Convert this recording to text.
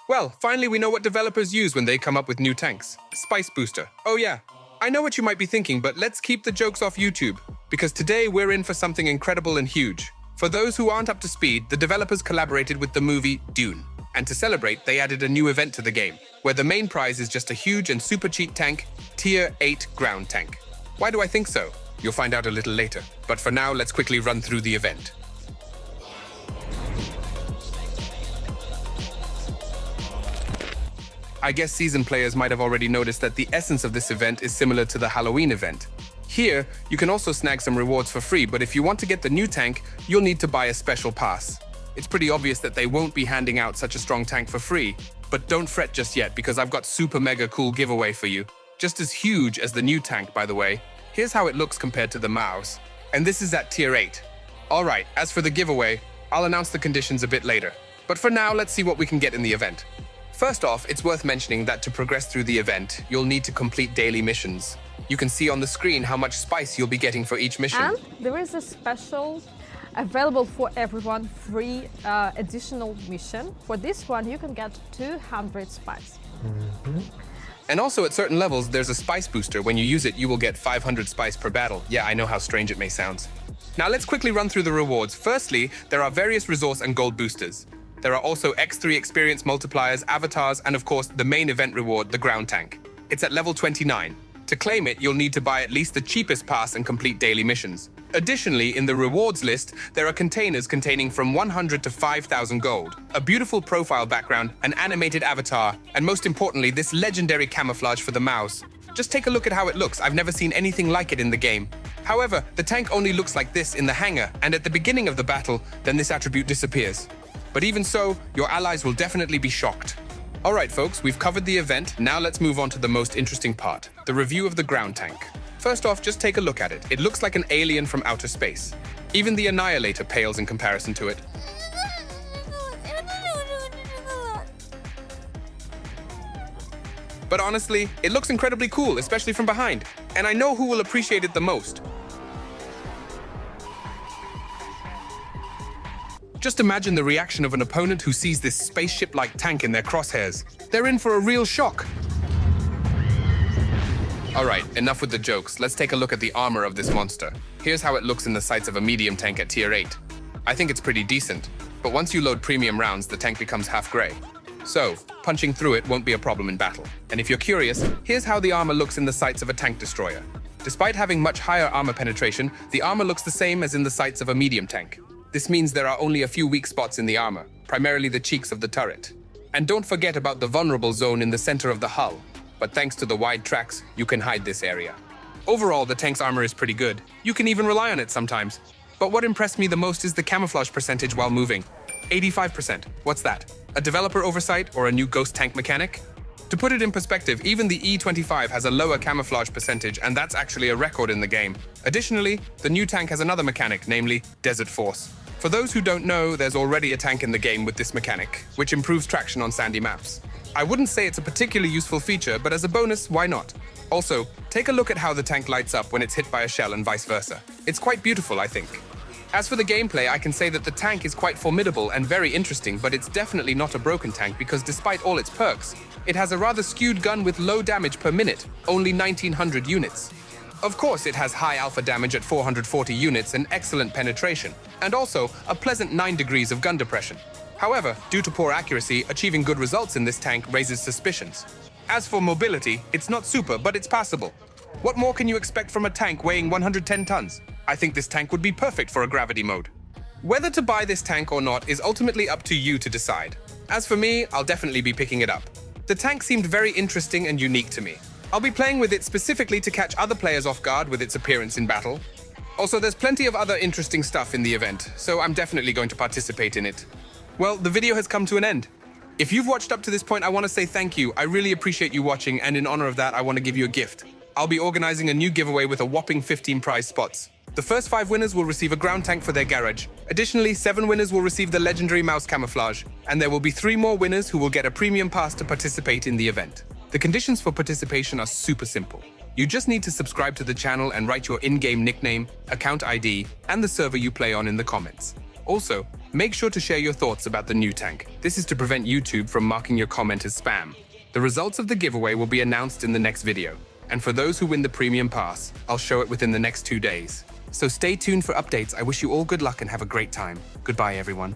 Well, finally we know what developers use when they come up with new tanks. Spice Booster. Oh yeah, I know what you might be thinking, but let's keep the jokes off YouTube, because today we're in for something incredible and huge. For those who aren't up to speed, the developers collaborated with the movie Dune. And to celebrate, they added a new event to the game, where the main prize is just a huge and super cheap tank, Tier 8 Groundtank. Why do I think so? You'll find out a little later. But for now, let's quickly run through the event. I guess seasoned players might have already noticed that the essence of this event is similar to the Halloween event. Here, you can also snag some rewards for free, but if you want to get the new tank, you'll need to buy a special pass. It's pretty obvious that they won't be handing out such a strong tank for free, but don't fret just yet because I've got super mega cool giveaway for you. Just as huge as the new tank, by the way. Here's how it looks compared to the MAUS. And this is at Tier 8. Alright, as for the giveaway, I'll announce the conditions a bit later. But for now, let's see what we can get in the event. First off, it's worth mentioning that to progress through the event, you'll need to complete daily missions. You can see on the screen how much spice you'll be getting for each mission. And there is a special available for everyone free additional mission. For this one, you can get 200 spice. And also at certain levels, there's a spice booster. When you use it, you will get 500 spice per battle. Yeah, I know how strange it may sound. Now let's quickly run through the rewards. Firstly, there are various resource and gold boosters. There are also X3 experience multipliers, avatars, and of course, the main event reward, the Groundtank. It's at level 29. To claim it, you'll need to buy at least the cheapest pass and complete daily missions. Additionally, in the rewards list, there are containers containing from 100 to 5,000 gold, a beautiful profile background, an animated avatar, and most importantly, this legendary camouflage for the MAUS. Just take a look at how it looks. I've never seen anything like it in the game. However, the tank only looks like this in the hangar, and at the beginning of the battle, then this attribute disappears. But even so, your allies will definitely be shocked. Alright folks, we've covered the event, now let's move on to the most interesting part, the review of the Groundtank. First off, just take a look at it. It looks like an alien from outer space. Even the Annihilator pales in comparison to it. But honestly, it looks incredibly cool, especially from behind. And I know who will appreciate it the most. Just imagine the reaction of an opponent who sees this spaceship-like tank in their crosshairs. They're in for a real shock. Alright, enough with the jokes. Let's take a look at the armor of this monster. Here's how it looks in the sights of a medium tank at Tier 8. I think it's pretty decent, but once you load premium rounds, the tank becomes half grey. So, punching through it won't be a problem in battle. And if you're curious, here's how the armor looks in the sights of a tank destroyer. Despite having much higher armor penetration, the armor looks the same as in the sights of a medium tank. This means there are only a few weak spots in the armor, primarily the cheeks of the turret. And don't forget about the vulnerable zone in the center of the hull. But thanks to the wide tracks, you can hide this area. Overall, the tank's armor is pretty good. You can even rely on it sometimes. But what impressed me the most is the camouflage percentage while moving. 85%. What's that? A developer oversight or a new ghost tank mechanic? To put it in perspective, even the E25 has a lower camouflage percentage, and that's actually a record in the game. Additionally, the new tank has another mechanic, namely Desert Force. For those who don't know, there's already a tank in the game with this mechanic, which improves traction on sandy maps. I wouldn't say it's a particularly useful feature, but as a bonus, why not? Also, take a look at how the tank lights up when it's hit by a shell and vice versa. It's quite beautiful, I think. As for the gameplay, I can say that the tank is quite formidable and very interesting, but it's definitely not a broken tank because despite all its perks, it has a rather skewed gun with low damage per minute, only 1900 units. Of course, it has high alpha damage at 440 units and excellent penetration, and also a pleasant 9 degrees of gun depression. However, due to poor accuracy, achieving good results in this tank raises suspicions. As for mobility, it's not super, but it's passable. What more can you expect from a tank weighing 110 tons? I think this tank would be perfect for a gravity mode. Whether to buy this tank or not is ultimately up to you to decide. As for me, I'll definitely be picking it up. The tank seemed very interesting and unique to me. I'll be playing with it specifically to catch other players off guard with its appearance in battle. Also, there's plenty of other interesting stuff in the event, so I'm definitely going to participate in it. Well, the video has come to an end. If you've watched up to this point, I want to say thank you. I really appreciate you watching, and in honor of that, I want to give you a gift. I'll be organizing a new giveaway with a whopping 15 prize spots. The first 5 winners will receive a ground tank for their garage. Additionally, 7 winners will receive the legendary MAUS camouflage, and there will be 3 more winners who will get a premium pass to participate in the event. The conditions for participation are super simple. You just need to subscribe to the channel and write your in-game nickname, account ID, and the server you play on in the comments. Also, make sure to share your thoughts about the new tank. This is to prevent YouTube from marking your comment as spam. The results of the giveaway will be announced in the next video. And for those who win the premium pass, I'll show it within the next 2 days. So stay tuned for updates. I wish you all good luck and have a great time. Goodbye, everyone.